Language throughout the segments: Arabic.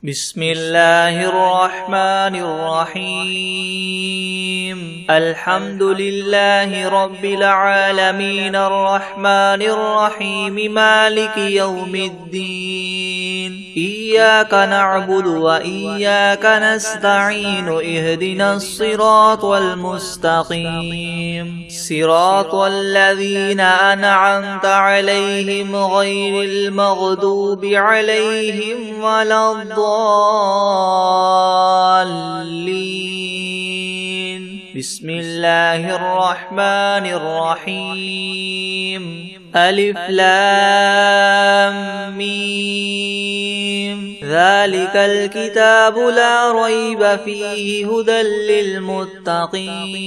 بسم الله الرحمن الرحيم الحمد لله رب العالمين الرحمن الرحيم مالك يوم الدين إياك نعبد وإياك نستعين اهدنا الصراط المستقيم صراط الذين أنعمت عليهم غير المغضوب عليهم ولا الضالين بسم الله الرحمن الرحيم ألف لام ميم ذلك الكتاب لا ريب فيه هدى للمتقين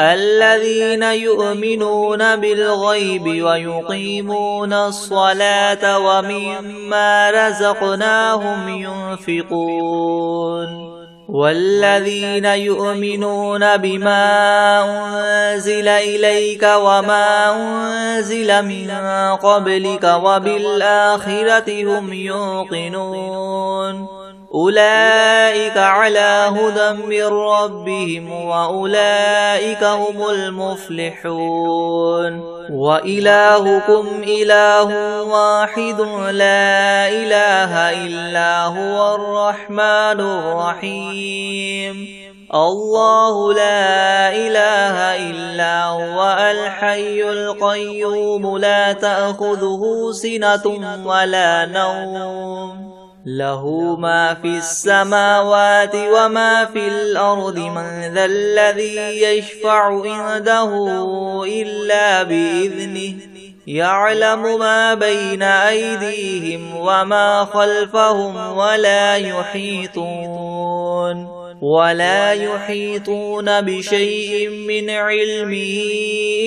الذين يؤمنون بالغيب ويقيمون الصلاة ومما رزقناهم ينفقون والذين يؤمنون بما أنزل إليك وما أنزل من قبلك وبالآخرة هم يوقنون أولئك على هدى من ربهم وأولئك هم المفلحون وإلهكم إله واحد لا إله إلا هو الرحمن الرحيم الله لا إله إلا هو الحي القيوم لا تأخذه سنة ولا نوم له ما في السماوات وما في الأرض من ذا الذي يشفع عنده إلا بإذنه يعلم ما بين أيديهم وما خلفهم ولا يحيطون بشيء من علمه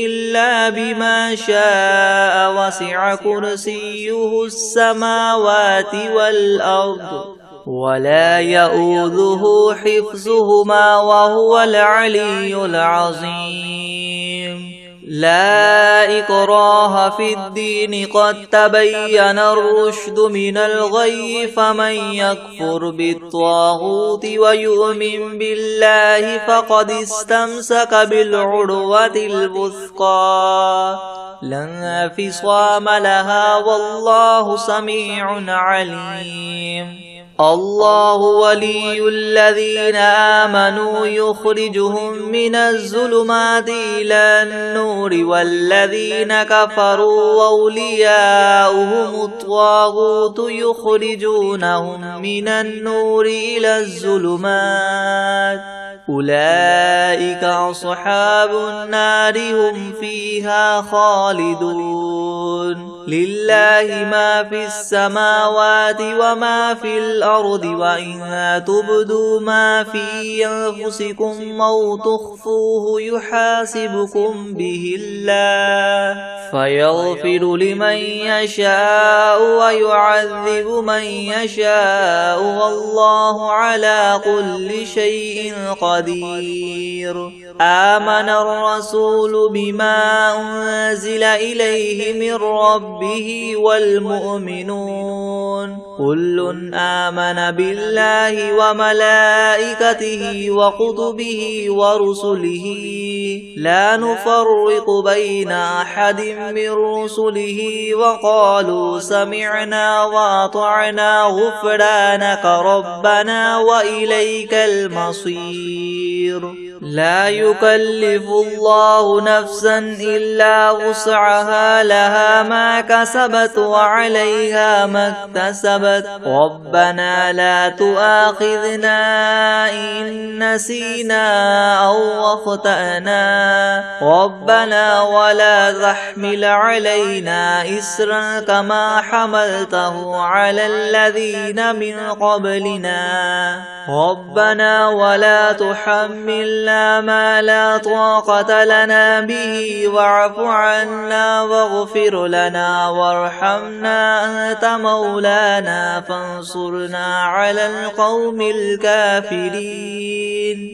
إلا بما شاء وسع كرسيه السماوات والأرض ولا يؤوده حفظهما وهو العلي العظيم لا إكراه في الدين قد تبين الرشد من الغي فمن يكفر بالطاغوت ويؤمن بالله فقد استمسك بالعروة الوثقى لا انفصام لها والله سميع عليم الله ولي الذين آمنوا يخرجهم من الظلمات إلى النور والذين كفروا أولياؤهم الطاغوت يخرجونهم من النور إلى الظلمات أولئك أصحاب النار هم فيها خالدون لله ما في السماوات وما في الأرض وإن تبدوا ما في أنفسكم أو تخفوه يحاسبكم به الله فيغفر لمن يشاء ويعذب من يشاء والله على كل شيء قدير آمن الرسول بما أنزل إليه من ربه والمؤمنون كل آمن بالله وملائكته وكتبه ورسله لا نفرق بين أحد من رسله وقالوا سمعنا وأطعنا غفرانك ربنا وإليك المصير لا يكلف الله نفسا إلا وسعها لها ما كسبت وعليها ما اكتسبت ربنا لا تؤاخذنا إن نسينا أو أخطأنا ربنا ولا تحمل علينا إسرا كما حملته على الذين من قبلنا ربنا ولا تحملنا ما لا طاقة لنا به واعف عنا واغفر لنا وارحمنا أنت مولانا فانصرنا على القوم الكافرين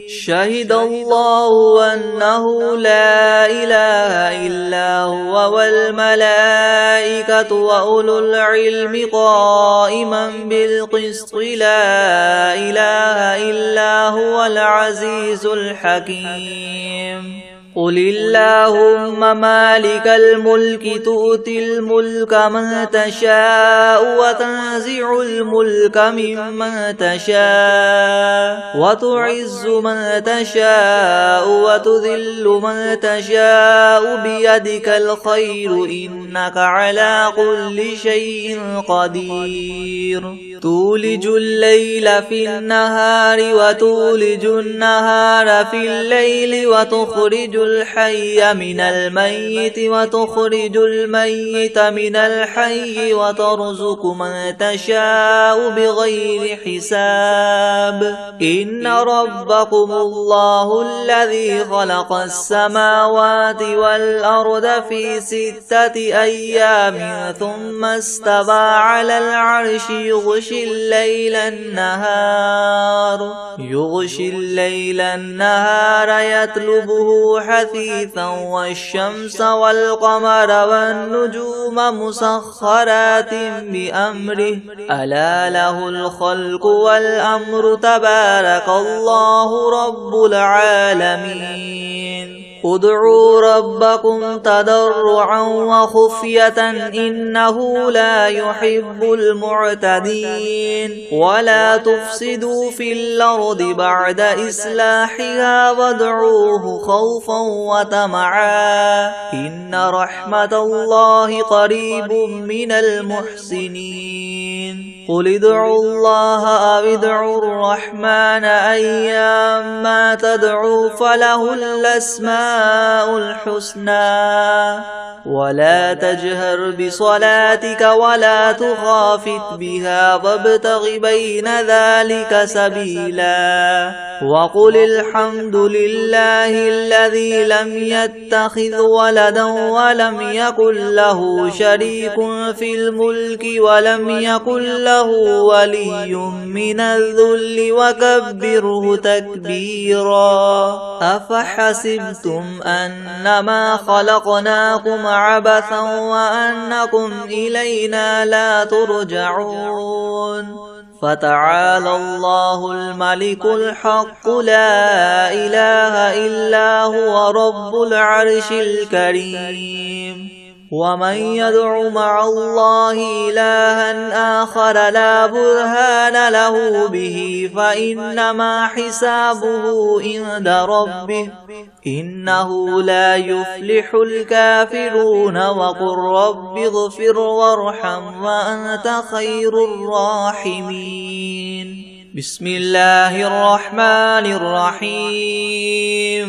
شهد الله أنه لا إله إلا هو والملائكة وأولو العلم قائما بالقسط لا إله إلا هو العزيز الحكيم قل اللهم مالك الملك تؤتي الملك من تشاء وتنزع الملك ممن تشاء وتعز من تشاء وتذل من تشاء بيدك الخير إنك على كل شيء قدير تولج الليل في النهار وتولج النهار في الليل وتخرج الحي من الميت وتخرج الميت من الحي وترزق من تشاء بغير حساب إن ربكم الله الذي خلق السماوات والأرض في 6 أيام ثم استوى على العرش يغشي الليل النهار يطلبه حثيثا والشمس والقمر والنجوم مسخرات بأمره ألا له الخلق والأمر تبارك الله رب العالمين ادعوا ربكم تضرعا وخفية إنه لا يحب المعتدين ولا تفسدوا في الأرض بعد إصلاحها وادعوه خوفا وطمعا إن رحمة الله قريب من المحسنين قل ادعوا الله أو ادعوا الرحمن أيما تدعوا فله الأسماء الحسنى ولا تجهر بصلاتك ولا تخافت بها وابتغ بين ذلك سبيلا وقل الحمد لله الذي لم يتخذ ولدا ولم يكن له شريك في الملك ولم يكن له ولي من الذل وكبره تكبيرا أفحسبتم أنما خلقناكم عبثا وأنكم إلينا لا ترجعون فتعالى الله الملك الحق لا إله إلا هو رب العرش الكريم ومن يدع مع الله إلها آخر لا برهان له به فإنما حسابه عند ربه إنه لا يفلح الكافرون وقل رب اغفر وارحم وأنت خير الراحمين بسم الله الرحمن الرحيم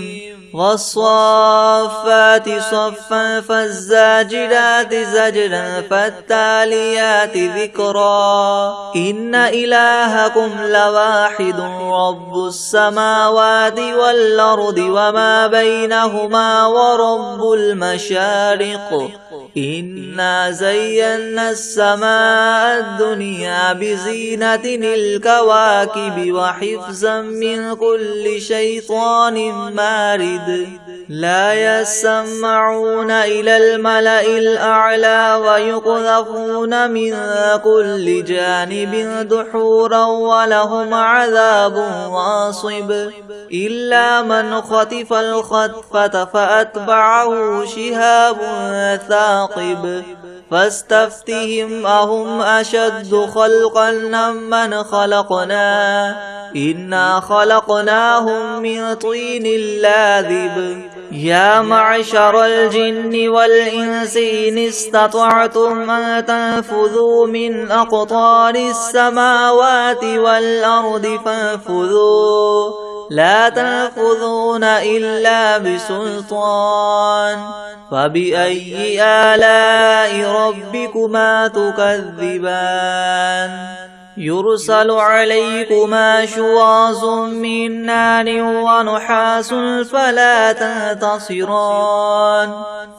والصافات صفا فالزاجرات زجرا فالتاليات ذكرا إن إلهكم لواحد رب السماوات والأرض وما بينهما ورب المشارق إنا زينا السماء الدنيا بزينة الكواكب وحفظا من كل شيطان مارد لا يسمعون إلى الملأ الأعلى ويقذفون من كل جانب دحورا ولهم عذاب واصب إلا من خطف الخطفة فأتبعه شهاب ثاقب فاستفتهم أهم أشد خلقا ممن خلقنا إنا خلقناهم من طين لاذب يا معشر الجن والإنس إن استطعتم أن تنفذوا من أقطار السماوات والأرض فانفذوا لا تنفذون إلا بسلطان فبأي آلاء ربكما تكذبان يرسل عليكما شواظ من نار ونحاس فلا تنتصران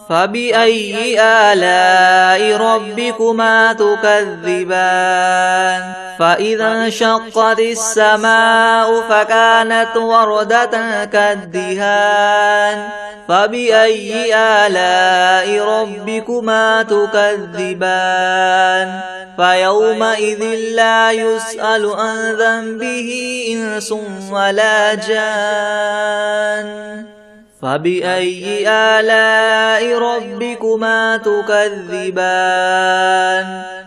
فبأي آلاء ربكما تكذبان فإذا انشقت السماء فكانت وردة كالدهان فبأي آلاء ربكما تكذبان فيومئذ لا يسأل عن ذنبه إنس ولا جان فبأي آلاء ربكما تكذبان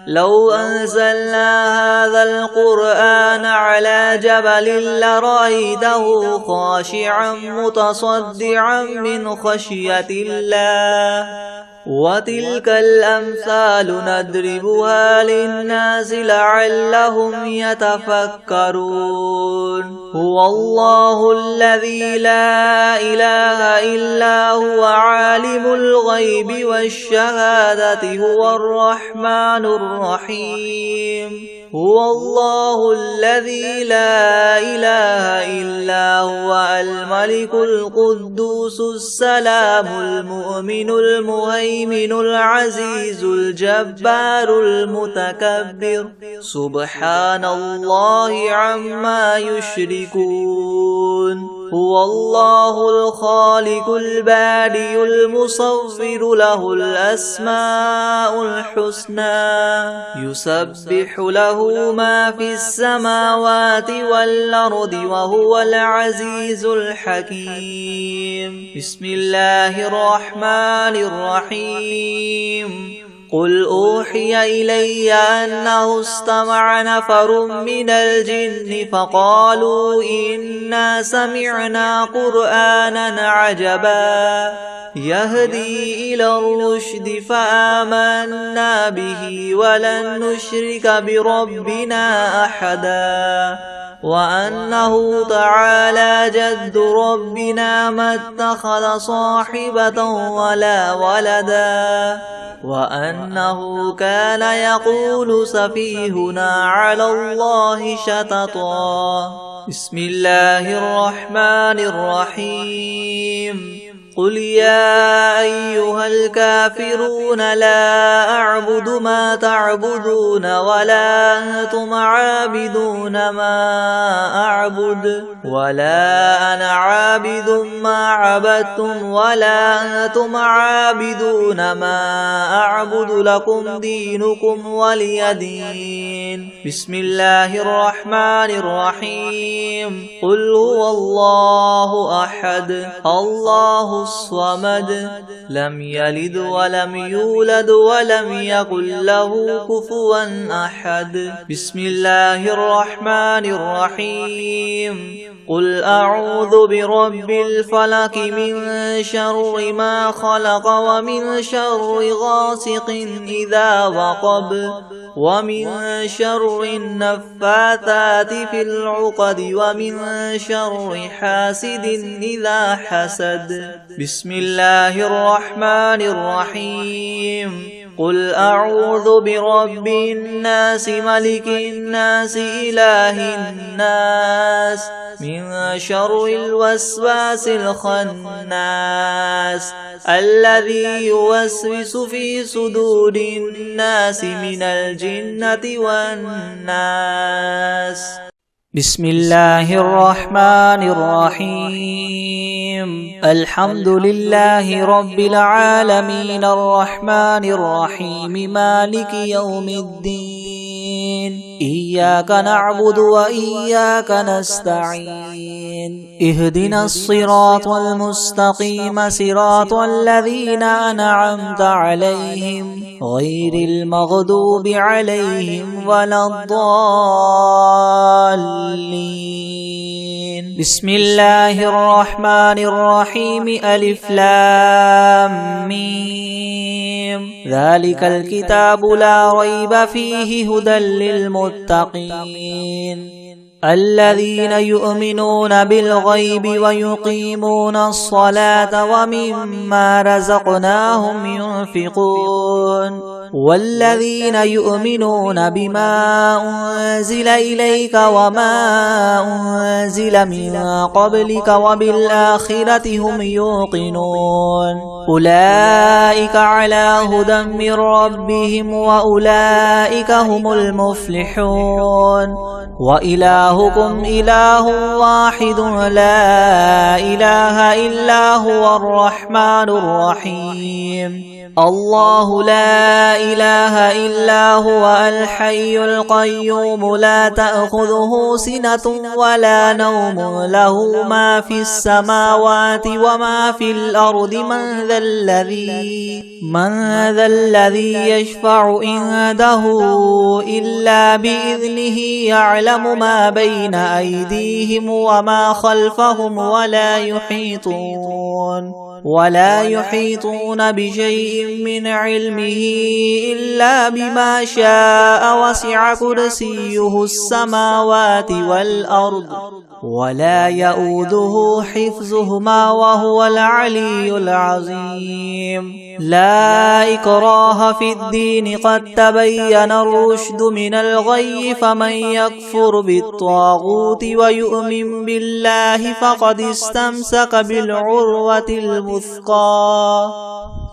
لو أنزلنا هذا القرآن على جبل لرأيته خاشعا متصدعا من خشية الله وتلك الأمثال نضربها للناس لعلهم يتفكرون هو الله الذي لا إله إلا هو عالم الغيب والشهادة هو الرحمن الرحيم هو الله الذي لا إله إلا هو الملك القدوس السلام المؤمن المهيمن العزيز الجبار المتكبر سبحان الله عما يشركون هو الله الخالق البارئ المصور له الأسماء الحسنى يسبح له ما في السماوات والأرض وهو العزيز الحكيم بسم الله الرحمن الرحيم قل أوحي إلي أنه استمع نفر من الجن فقالوا إنا سمعنا قرآنا عجبا يهدي إلى الرشد فآمنا به ولن نشرك بربنا أحدا وأنه تعالى جد ربنا ما اتخذ صاحبة ولا ولدا وأنه كان يقول سفيهنا على الله شططا بسم الله الرحمن الرحيم قل يا أيها الكافرون لا أعبد ما تعبدون ولا أنتم عابدون ما أعبد ولا أنا عابد ما عبدتم ولا أنتم عابدون ما أعبد لكم دينكم ولي دين بسم الله الرحمن الرحيم قل هو الله أحد الله الصمد لم يلد ولم يولد ولم يكن له كفوا أحد بسم الله الرحمن الرحيم قل أعوذ برب الفلق من شر ما خلق ومن شر غاسق إذا وقب ومن شر النفاثات في العقد ومن شر حاسد إذا حسد بسم الله الرحمن الرحيم قل أعوذ برب الناس ملك الناس إله الناس من شر الوسواس الخناس الذي يوسوس في صدور الناس من الجنة والناس بسم الله الرحمن الرحيم الحمد لله رب العالمين الرحمن الرحيم مالك يوم الدين إياك نعبد وإياك نستعين اهدنا الصراط المستقيم صراط الذين أنعمت عليهم غير المغضوب عليهم ولا الضالين بسم الله الرحمن الرحيم ألف لام ميم ذلك الكتاب لا ريب فيه هدى للمتقين الذين يؤمنون بالغيب ويقيمون الصلاة ومما رزقناهم ينفقون والذين يؤمنون بما أنزل إليك وما أنزل من قبلك وبالآخرة هم يوقنون أولئك على هدى من ربهم وأولئك هم المفلحون وإلهكم إله واحد لا إله إلا هو الرحمن الرحيم الله لا إله إلا هو الحي القيوم لا تأخذه سنة ولا نوم له ما في السماوات وما في الأرض من ذا الذي يشفع عنده إلا بإذنه يعلم ما بين أيديهم وما خلفهم ولا يحيطون بشيء من علمه إلا بما شاء وسع كرسيه السماوات والأرض ولا يؤوده حفظهما وهو العلي العظيم لا إكراه في الدين قد تبين الرشد من الغي فمن يكفر بالطاغوت ويؤمن بالله فقد استمسك بالعروة الوثقى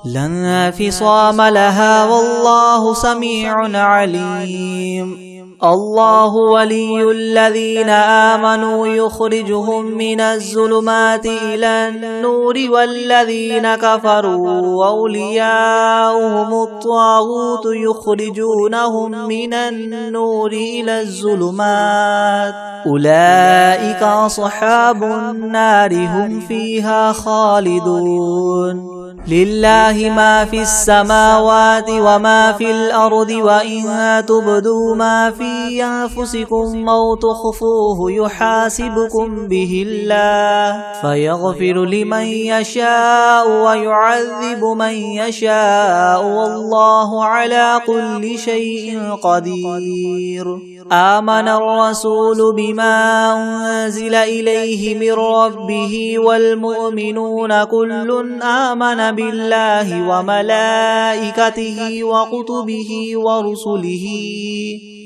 لا انفصام لها والله سميع عليم الله ولي الذين آمنوا يخرجهم من الظلمات إلى النور والذين كفروا أولياؤهم الطاغوت يخرجونهم من النور إلى الظلمات أولئك أصحاب النار هم فيها خالدون لله ما في السماوات وما في الأرض وإن تبدوا ما في أنفسكم أو تخفوه يحاسبكم به الله فيغفر لمن يشاء ويعذب من يشاء والله على كل شيء قدير آمن الرسول بما أنزل إليه من ربه والمؤمنون كل آمن بالله وملائكته وكتبه ورسله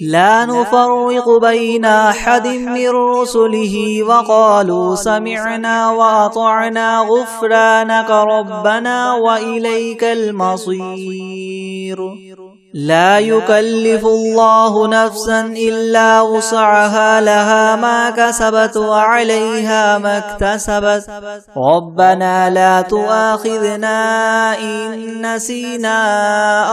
لا نفرق بين أحد من رسله وقالوا سمعنا وأطعنا غفرانك ربنا وإليك المصير لا يكلف الله نفسا إلا وسعها لها ما كسبت وعليها ما اكتسبت ربنا لا تؤاخذنا إن نسينا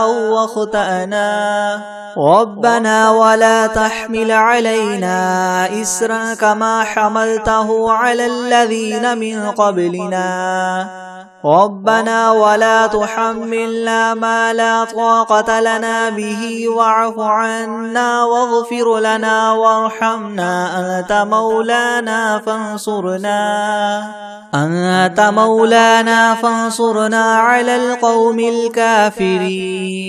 أو أخطأنا ربنا ولا تحمل علينا إسرا كما حملته على الذين من قبلنا ربنا ولا تحملنا ما لا طاقة لنا به واعف عنا واغفر لنا وارحمنا أنت مولانا فانصرنا على القوم الكافرين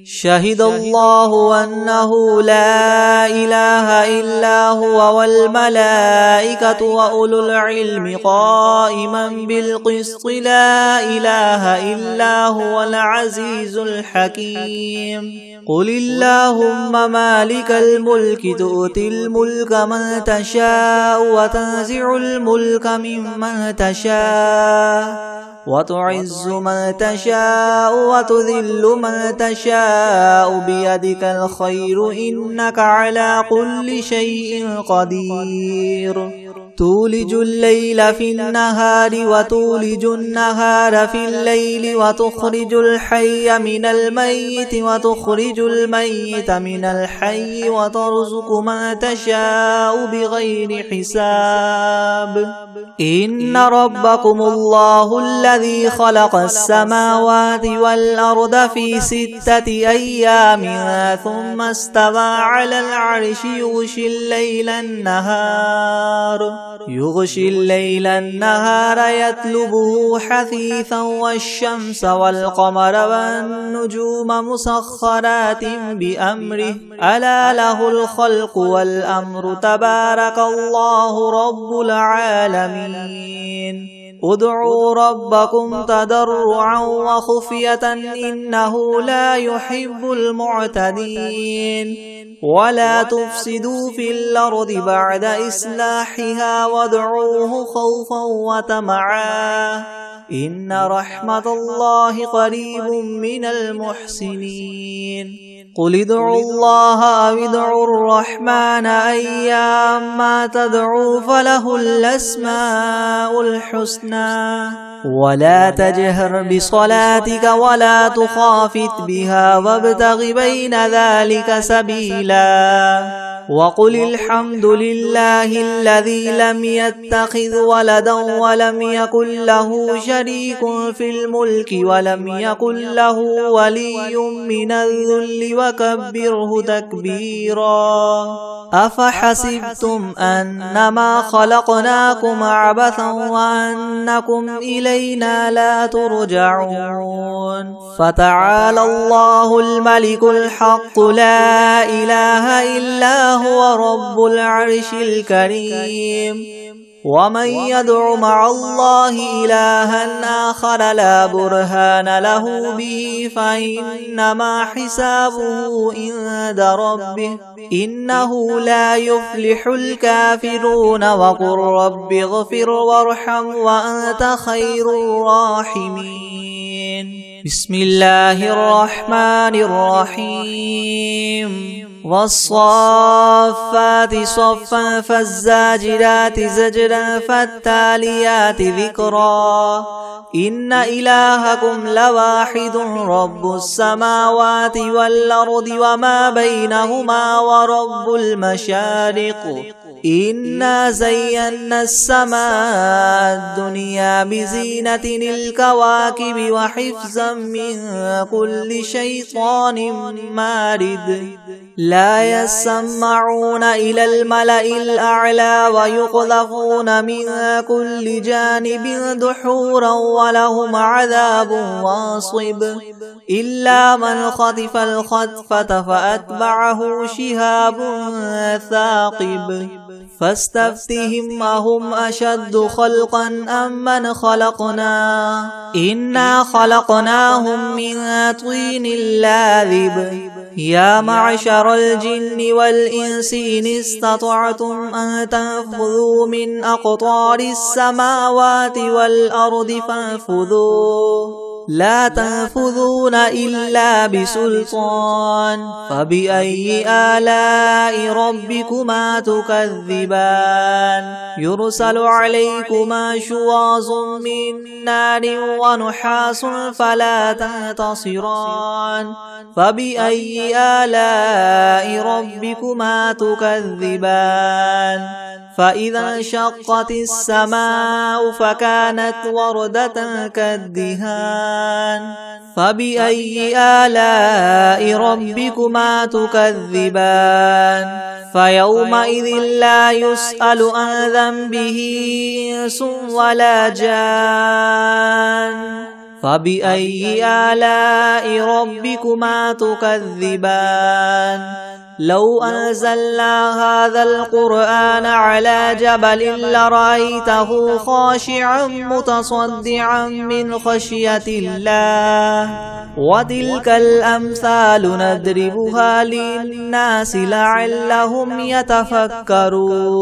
شهد الله أنه لا إله إلا هو والملائكة وأولو العلم قائما بالقسط لا إله إلا هو العزيز الحكيم قل اللهم مالك الملك تؤتي الملك من تشاء وتنزع الملك ممن تشاء وتعز من تشاء وتذل من تشاء بيدك الخير إنك على كل شيء قدير تولج الليل في النهار وتولج النهار في الليل وتخرج الحي من الميت وتخرج الميت من الحي وترزق من تشاء بغير حساب إن ربكم الله الذي خلق السماوات والأرض في 6 أيام ثم استوى على العرش يغشي الليل النهار يطلبه حثيثا والشمس والقمر والنجوم مسخرات بأمره ألا له الخلق والأمر تبارك الله رب العالمين ادعوا ربكم تضرعا وخفية إنه لا يحب المعتدين ولا تفسدوا في الأرض بعد إصلاحها وادعوه خوفا وطمعا إن رحمة الله قريب من المحسنين قل ادعوا الله أو ادعوا الرحمن أيما تدعوا فله الأسماء الحسنى ولا تجهر بصلاتك ولا تخافت بها وابتغ بين ذلك سبيلا وقل الحمد لله الذي لم يتخذ ولدا ولم يكن له شريك في الملك ولم يكن له ولي من الذل وكبره تكبيرا أفحسبتم أنما خلقناكم عبثا وأنكم إلينا لا ترجعون فتعالى الله الملك الحق لا إله إلا هو رب العرش الكريم ومن يدع مع الله إلها آخر لا برهان له به فإنما حسابه عند ربه إنه لا يفلح الكافرون وقل رب اغفر وارحم وأنت خير الراحمين بسم الله الرحمن الرحيم والصافات صفا فالزاجرات زجرا فالتاليات ذكرا إن إلهكم لواحد رب السماوات والأرض وما بينهما ورب المشارق إنا زينا السماء الدنيا بزينة الكواكب وحفظا من كل شيطان مارد لا يسمعون إلى الملأ الأعلى ويقذفون من كل جانب دحورا ولهم عذاب واصب إلا من خطف الخطفة فأتبعه شهاب ثاقب فاستفتهم أهم أشد خلقا أم من خلقنا إنا خلقناهم من طين لاذب يا معشر الجن والإنس إن استطعتم أن تنفذوا من أقطار السماوات والأرض فانفذوا لا تنفذون إلا بسلطان فبأي آلاء ربكما تكذبان يرسل عليكما شواظ من نار ونحاس فلا تنتصران فبأي آلاء ربكما تكذبان فإذا انشقت السماء فكانت وردة كالدهان فبأي آلاء ربكما تكذبان فيومئذ لا يسأل عن ذنبه إنس ولا جان فبأي آلاء ربكما تكذبان لو أنزلنا هذا القرآن على جبل لرأيته خاشعا متصدعا من خشية الله وتلك الأمثال نضربها للناس لعلهم يتفكرون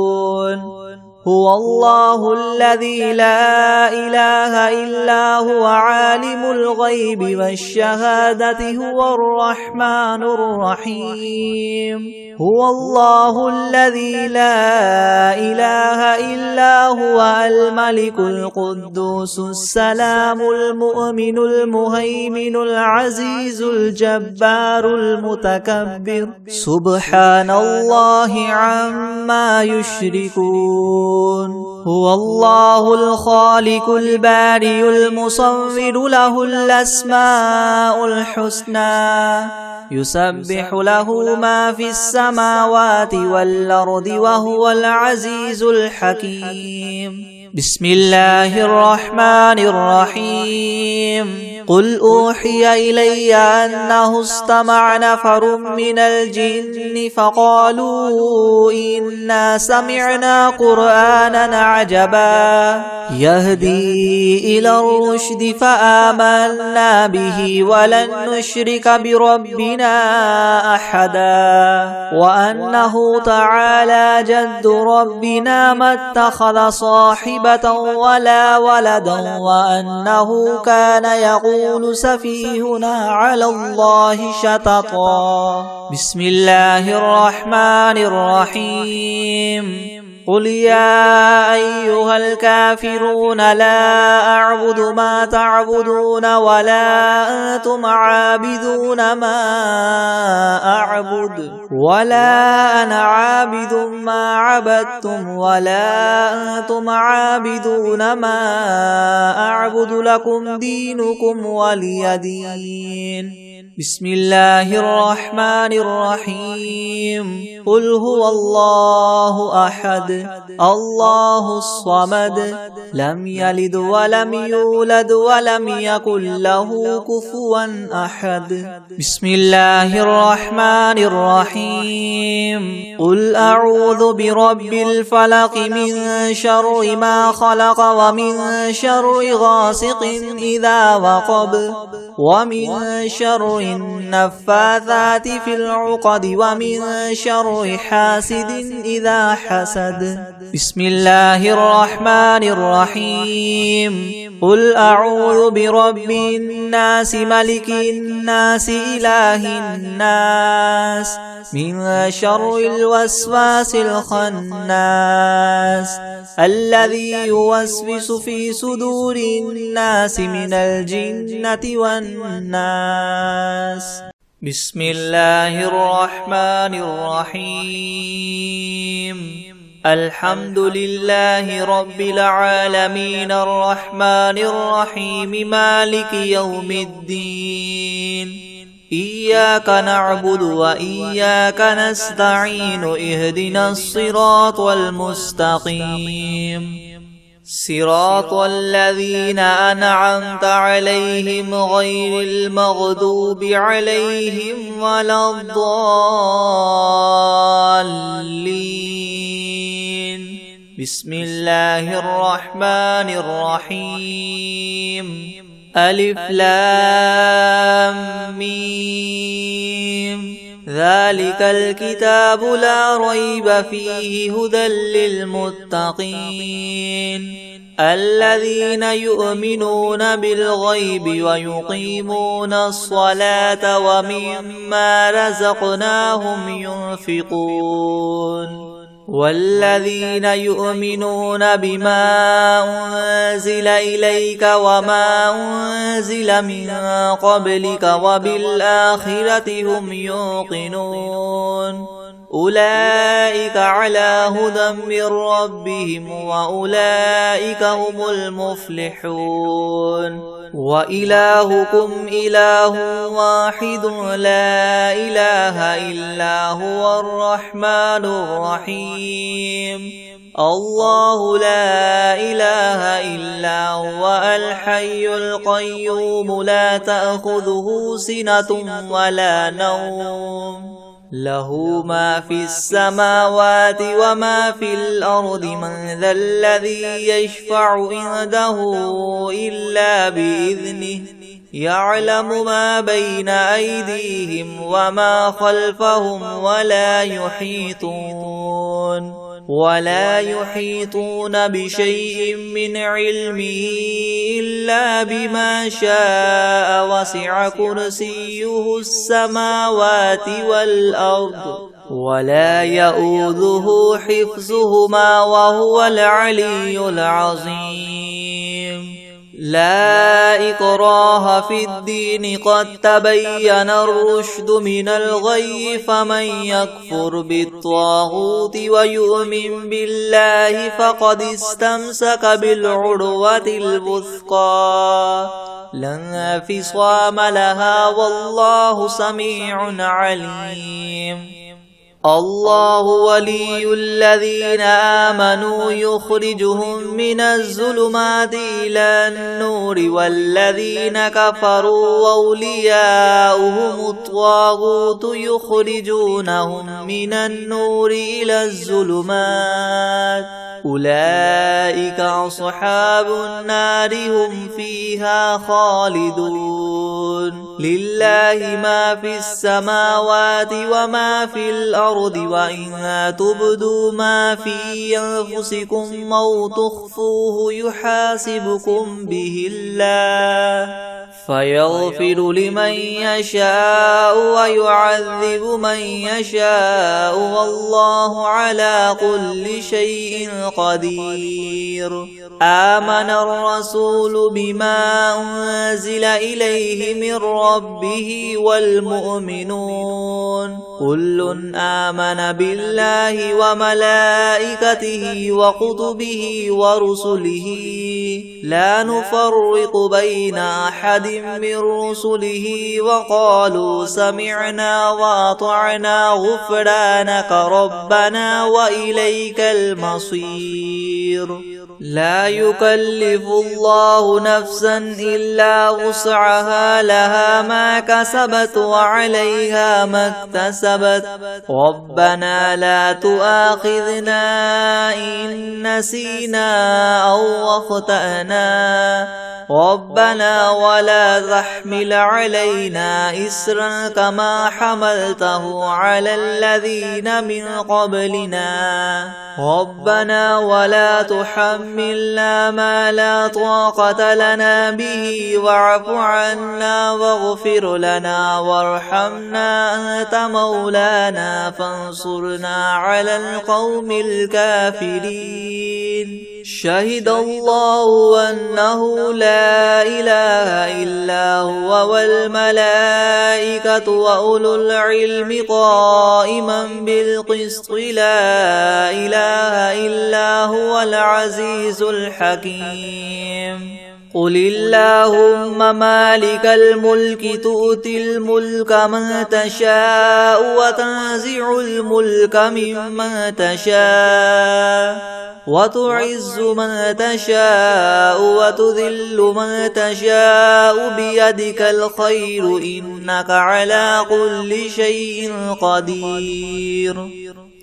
هو الله الذي لا إله إلا هو عالم الغيب والشهادة هو الرحمن الرحيم هو الله الذي لا إله إلا هو الملك القدوس السلام المؤمن المهيمن العزيز الجبار المتكبر سبحان الله عما يشركون هو الله الخالق البارئ المصور له الأسماء الحسنى يسبح له ما في السماوات والأرض وهو العزيز الحكيم بسم الله الرحمن الرحيم قل أوحي إلي أنه استمع نفر من الجن فقالوا إنا سمعنا قرآنا عجبا يهدي إلى الرشد فآمنا به ولن نشرك بربنا أحدا وأنه تعالى جد ربنا ما اتخذ صاحبة ولا ولدا وأنه كان يقول سفيهنا على الله شططا بسم الله الرحمن الرحيم قل يا أيها الكافرون لا أعبد ما تعبدون ولا أنتم عابدون ما أعبد ولا أنا عابد ما عبدتم ولا أنتم عابدون ما أعبد لكم دينكم ولي دين بسم الله الرحمن الرحيم قل هو الله أحد الله الصمد لم يلد ولم يولد ولم يكن له كفوا أحد بسم الله الرحمن الرحيم قل أعوذ برب الفلق من شر ما خلق ومن شر غاسق إذا وقب ومن شر النفاثات في العقد ومن شر حاسد إذا حسد بسم الله الرحمن الرحيم قل أعوذ برب الناس ملك الناس إله الناس من شر الوسواس الخناس الذي يوسوس في صدور الناس من الجنة والناس بسم الله الرحمن الرحيم الحمد لله رب العالمين الرحمن الرحيم مالك يوم الدين إياك نعبد وإياك نستعين اهدنا الصراط المستقيم صراط الذين أنعمت عليهم غير المغضوب عليهم ولا الضالين بسم الله الرحمن الرحيم ألف لام ميم ذلك الكتاب لا ريب فيه هدى للمتقين الذين يؤمنون بالغيب ويقيمون الصلاة ومما رزقناهم ينفقون والذين يؤمنون بما أنزل إليك وما أنزل من قبلك وبالآخرة هم يوقنون أولئك على هدى من ربهم وأولئك هم المفلحون وإلهكم إله واحد لا إله إلا هو الرحمن الرحيم الله لا إله إلا هو الحي القيوم لا تأخذه سنة ولا نوم له ما في السماوات وما في الأرض من ذا الذي يشفع عنده إلا بإذنه يعلم ما بين أيديهم وما خلفهم ولا يحيطون بشيء من علمه إلا بما شاء وسع كرسيه السماوات والأرض ولا يؤوده حفظهما وهو العلي العظيم لا إكراه في الدين قد تبين الرشد من الغي فمن يكفر بالطاغوت ويؤمن بالله فقد استمسك بالعروة الوثقى لا انفصام لها والله سميع عليم الله ولي الذين آمنوا يخرجهم من الظلمات إلى النور والذين كفروا أولياؤهم الطاغوت يخرجونهم من النور إلى الظلمات أولئك أصحاب النار هم فيها خالدون لله ما في السماوات وما في الأرض وإن تبدوا ما في أنفسكم أو تخفوه يحاسبكم به الله فيغفر لمن يشاء ويعذب من يشاء والله على كل شيء قدير آمن الرسول بما أنزل إليه من ربه والمؤمنون كل آمن بالله وملائكته وكتبه ورسله لا نفرق بين أحد من رسله وقالوا سمعنا وأطعنا غفرانك ربنا وإليك المصير لا يكلف الله نفسا إلا وسعها لها ما كسبت وعليها ما اكتسبت ربنا لا تؤاخذنا إن نسينا أو أخطأنا ربنا ولا تحمل علينا إسرا كما حملته على الذين من قبلنا ربنا ولا تحملنا ما لا طاقة لنا به واعف عنا واغفر لنا وارحمنا أنت مولانا فانصرنا على القوم الكافرين شهد الله أنه لا إله إلا هو والملائكة وأولو العلم قائما بالقسط لا إله إلا هو العزيز الحكيم قل اللهم مالك الملك تؤتي الملك من تشاء وتنزع الملك ممن تشاء وتعز من تشاء وتذل من تشاء بيدك الخير إنك على كل شيء قدير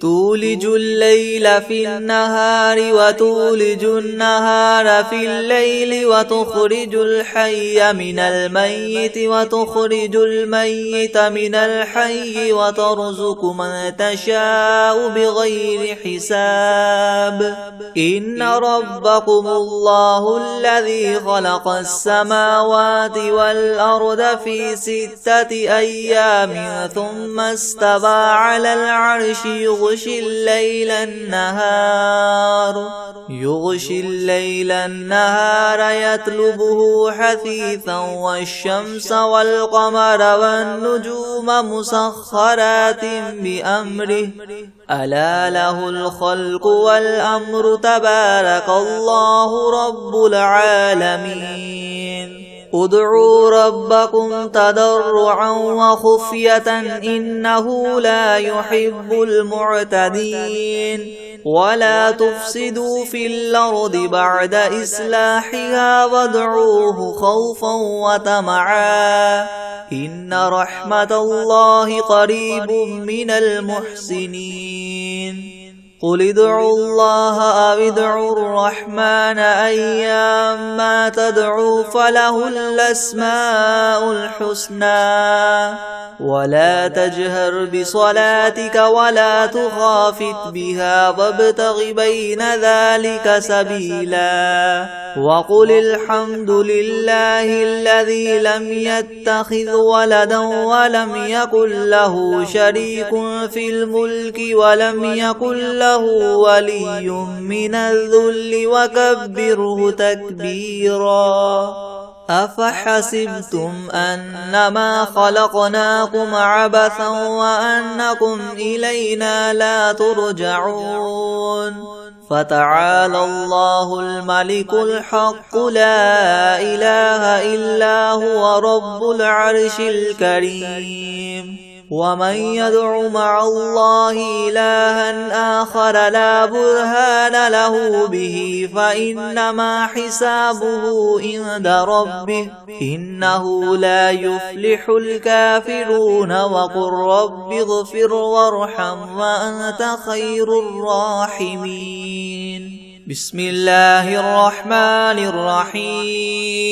تولج الليل في النهار وتولج النهار في الليل وتخرج الحي من الميت وتخرج الميت من الحي وترزق من تشاء بغير حساب إن ربكم الله الذي خلق السماوات والأرض في 6 أيام ثم استوى على العرش يغشي الليل النهار يطلبه حثيثا والشمس والقمر والنجوم مسخرات بأمره ألا له الخلق والأمر تبارك الله رب العالمين ادعوا ربكم تضرعا وخفية إنه لا يحب المعتدين ولا تفسدوا في الأرض بعد إصلاحها وادعوه خوفا وطمعا إن رحمة الله قريب من المحسنين قل ادعوا الله أو ادعوا الرحمن أيما تدعوا فله الأسماء الحسنى ولا تجهر بصلاتك ولا تخافت بها وابتغ بين ذلك سبيلا وقل الحمد لله الذي لم يتخذ ولدا ولم يكن له شريك في الملك ولم يكن له ولي من الذل وكبره تكبيرا أفحسبتم أنما خلقناكم عبثا وأنكم إلينا لا ترجعون فتعالى الله الملك الحق لا إله إلا هو رب العرش الكريم ومن يدع مع الله إلها آخر لا برهان له به فإنما حسابه عند ربه إنه لا يفلح الكافرون وقل رب اغفر وارحم وأنت خير الراحمين. بسم الله الرحمن الرحيم.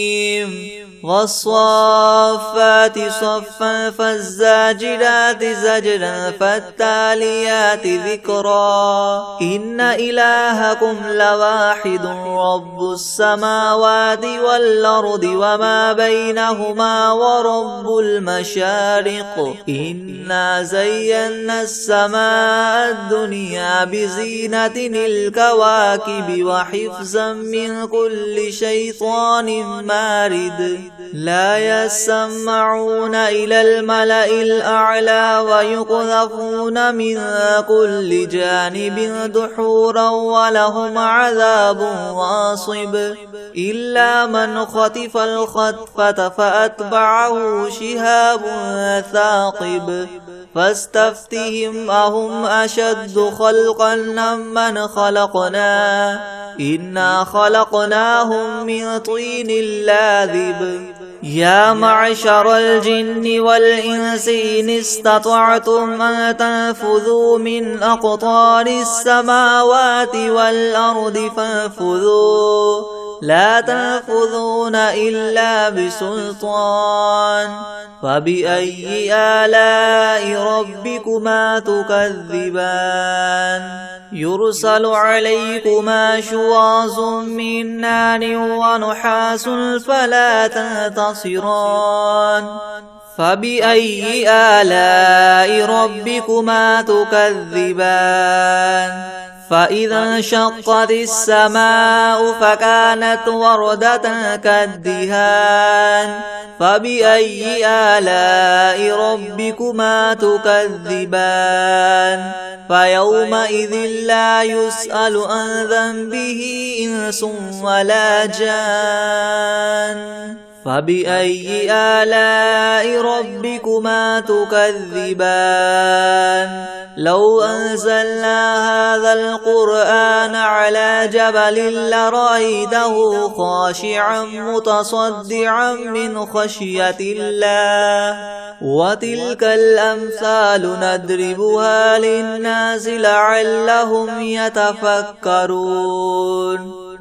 والصافات صفا فالزاجرات زجرا فالتاليات ذكرا إن إلهكم لواحد رب السماوات والأرض وما بينهما ورب المشارق إنا زينا السماء الدنيا بزينة الكواكب وحفظا من كل شيطان مارد لا يسمعون إلى الملأ الأعلى ويقذفون من كل جانب دحورا ولهم عذاب واصب إلا من خطف الخطفة فأتبعه شهاب ثاقب فاستفتهم أهم أشد خلقا ممن خلقنا إنا خلقناهم من طين لاذب يا معشر الجن والإنس إن استطعتم أن تنفذوا من أقطار السماوات والأرض فانفذوا لا تنفذون إلا بسلطان فبأي آلاء ربكما تكذبان يرسل عليكما شواظ من نار ونحاس فلا تنتصران فبأي آلاء ربكما تكذبان فإذا انشقت السماء فكانت وردة كالدهان فبأي آلاء ربكما تكذبان فيومئذ لا يسأل عن ذنبه إنس ولا جان فبأي آلاء ربكما تكذبان لو أنزلنا هذا القرآن على جبل لرأيته خاشعا متصدعا من خشية الله وتلك الأمثال نضربها للناس لعلهم يتفكرون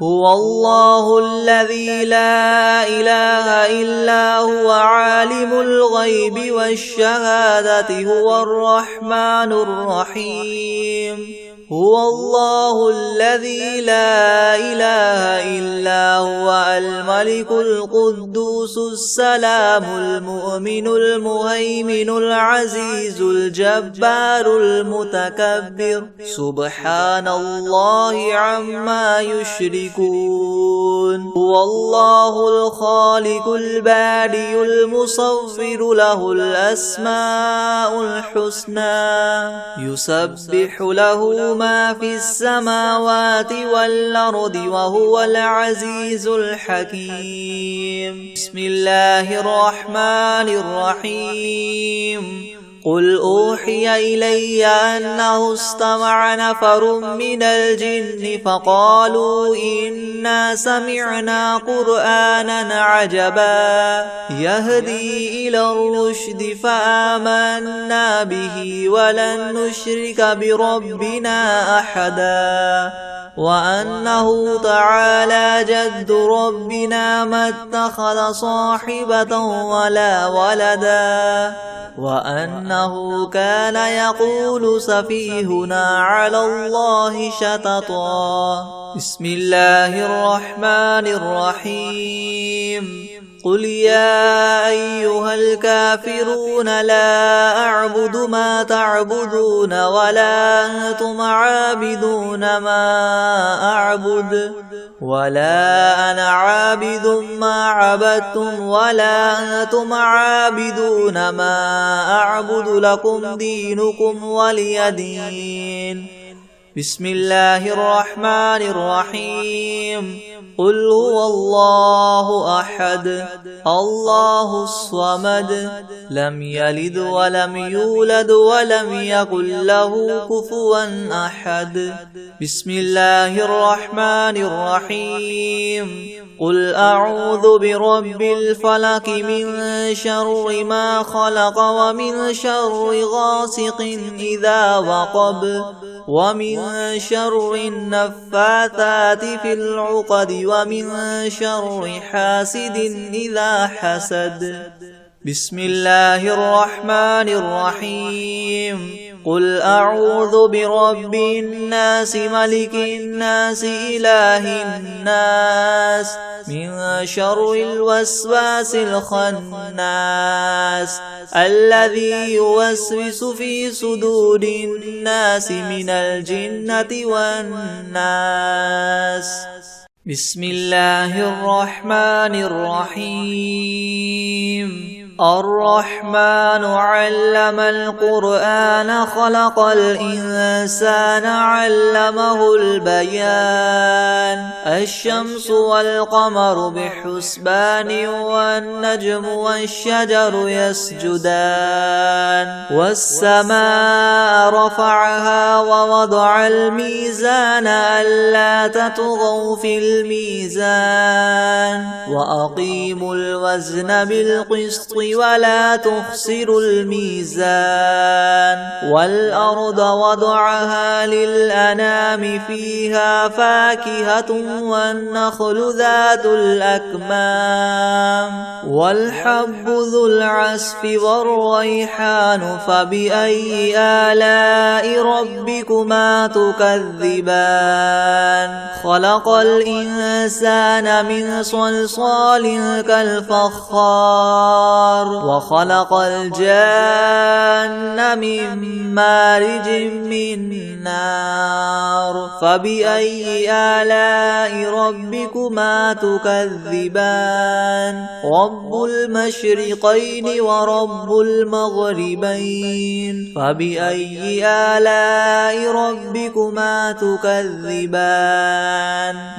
هو الله الذي لا إله إلا هو عالم الغيب والشهادة هو الرحمن الرحيم هو الله الذي لا إله إلا هو الملك القدوس السلام المؤمن المهيمن العزيز الجبار المتكبر سبحان الله عما يشركون هو الله الخالق البارئ المصور له الأسماء الحسنى يسبح له ما في السماوات والأرض وهو العزيز الحكيم بسم الله الرحمن الرحيم قل أوحي إلي أنه استمع نفر من الجن فقالوا إنا سمعنا قرآنا عجبا يهدي إلى الرشد فآمنا به ولن نشرك بربنا أحدا وأنه تعالى جد ربنا ما اتخذ صاحبة ولا ولدا وأنه كان يقول سفيهنا على الله شططا بسم الله الرحمن الرحيم قل يا أيها الكافرون لا أعبد ما تعبدون ولا أنتم عابدون ما أعبد ولا أنا عابد ما عبدتم ولا أنتم عابدون ما أعبد لكم دينكم ولي دين بسم الله الرحمن الرحيم قل هو الله أحد الله الصمد لم يلد ولم يولد ولم يكن له كفوا أحد بسم الله الرحمن الرحيم قل أعوذ برب الفلق من شر ما خلق ومن شر غاسق إذا وقب ومن شر النفاثات في العقد ومن شر حاسد إذا حسد بسم الله الرحمن الرحيم قل أعوذ برب الناس ملك الناس إله الناس من شر الوسواس الخناس الذي يوسوس في صدور الناس من الجنة والناس بسم الله الرحمن الرحيم الرحمن علم القرآن خلق الإنسان علمه البيان الشمس والقمر بحسبان والنجم والشجر يسجدان والسماء رفعها ووضع الميزان ألا تطغوا في الميزان وأقيموا الوزن بالقسط ولا تخسروا الميزان والأرض وضعها للأنام فيها فاكهة والنخل ذات الأكمام والحب ذو العصف والريحان فبأي آلاء ربكما تكذبان خلق الإنسان من صلصال كالفخار وخلق الجان من مارج من نار فبأي آلاء ربكما تكذبان رب المشرقين ورب المغربين فبأي آلاء ربكما تكذبان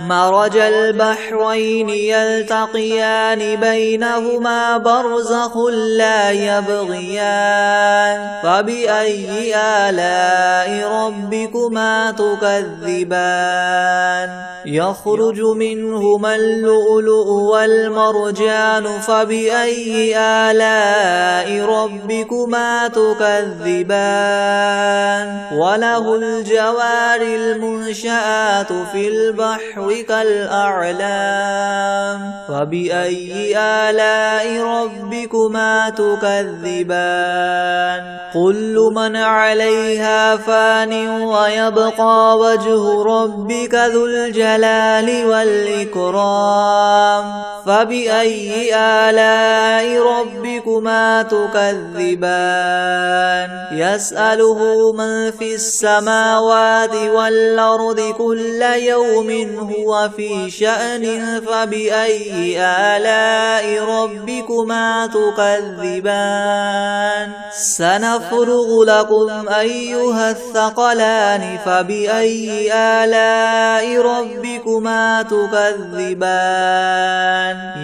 مرج البحرين يلتقيان بينهما برزخ لا يبغيان فبأي آلاء ربكما تكذبان يخرج منهما اللؤلؤ والمرجان فبأي آلاء ربكما تكذبان وله الجوار المنشآت في البحر كالأعلام فبأي آلاء ربكما تكذبان كل من عليها فان ويبقى وجه ربك ذو الجلال والإكرام فبأي آلاء ربكما تكذبان يسأله من في السماوات والأرض كل يوم هو في شأن فبأي آلاء ربكما تكذبان سنفرغ لكم أيها الثقلان فبأي آلاء ربكما تكذبان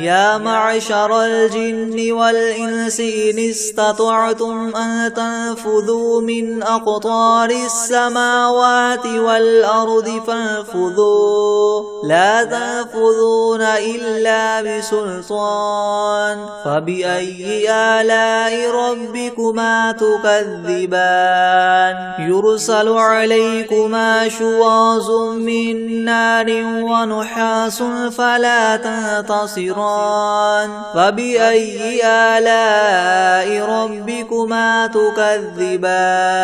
يا معشر الجن والإنس إن استطعتم أن تنفذوا من أقطار السماوات والأرض فانفذوا لا تنفذون إلا بسلطان فبأي آلاء ربكما تكذبان يرسل عليكما شواظ من نار ونحاس فلا تنتصران فبأي آلاء ربكما تكذبان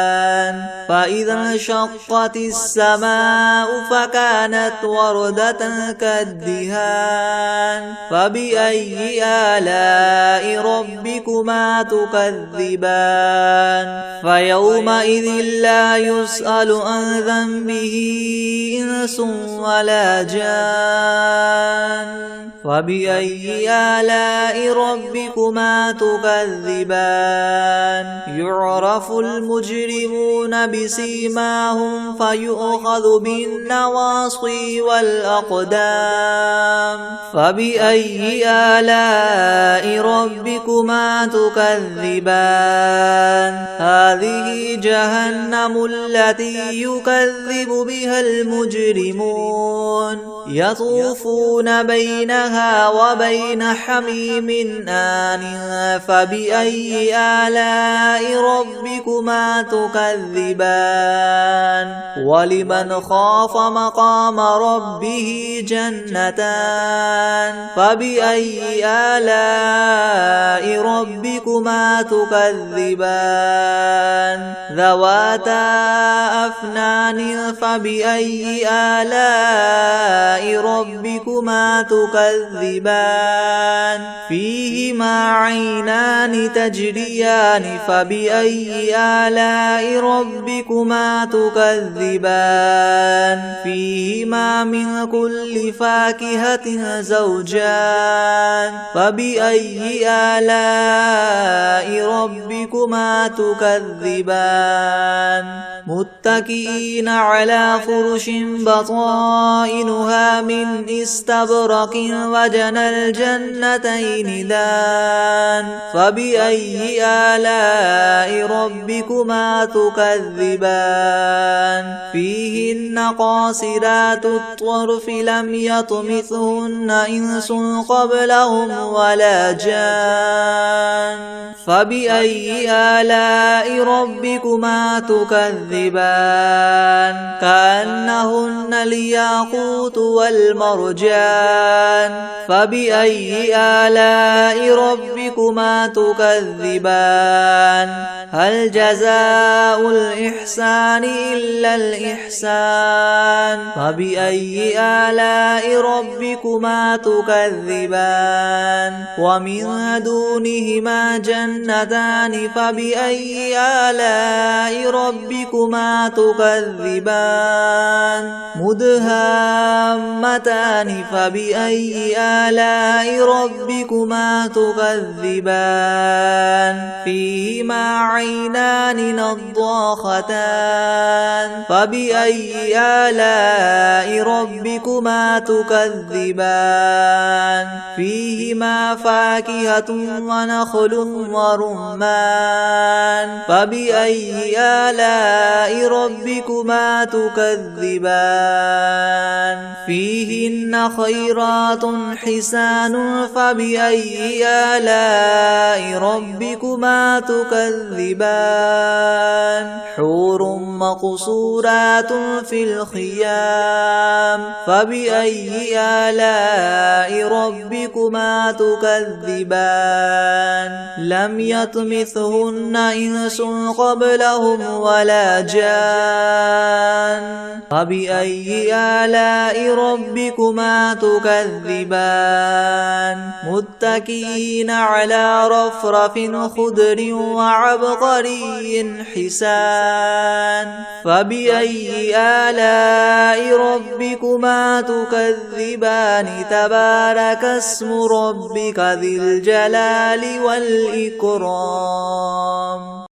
فإذا انشقت السماء فكانت وردا بردة كالدهان فبأي آلاء ربكما تكذبان فيومئذ لا يسأل عن ذنبه إنس ولا جان فبأي آلاء ربكما تكذبان يعرف المجرمون بسيماهم فيؤخذ بالنواصي والأقدام فبأي آلاء ربكما تكذبان هذه جهنم التي يكذب بها المجرمون يطوفون بينها وبين حميم آن فبأي آلاء ربكما تكذبان ولمن خاف مقام ربه جنتان فبأي آلاء ربكما تكذبان ذواتا أفنان فبأي آلاء ربكما تكذبان فيهما عينان تجريان فبأي آلاء ربكما تكذبان فيهما من كل فاكهة زوجان فبأي آلاء ربكما تكذبان متكئين على فرش بطائنها من استبرق وجنى الجنتين دان فبأي آلاء ربكما تكذبان فيهن قاصرات الطرف لم يطمثهن إنس قبلهم ولا جان فبأي آلاء ربكما تكذبان كأنهن الياقوت والمرجان فبأي آلاء ربكما تكذبان هل جزاء الإحسان إلا الإحسان فبأي آلاء ربكما تكذبان ومن دونهما جنتان فبأي آلاء ربكما تكذبان مدهامتان فبأي آلاء ربكما تكذبان فيهما عينان نضاختان فبأي آلاء ربكما تكذبان فيهما فاكهة ونخل ورمان فبأي آلاء ربكما تكذبان فيهن خيرات حسان فبأي آلاء ربكما تكذبان حور مقصورات في الخيام فبأي آلاء ربكما تكذبان لم يطمثهن إنس قبلهم ولا جان فبأي آلاء ربكما تكذبان متكئين على رفرف خضر وعبقري حسان فبأي آلاء ربكما تكذبان تبارك اسم ربك ذي الجلال والإكرام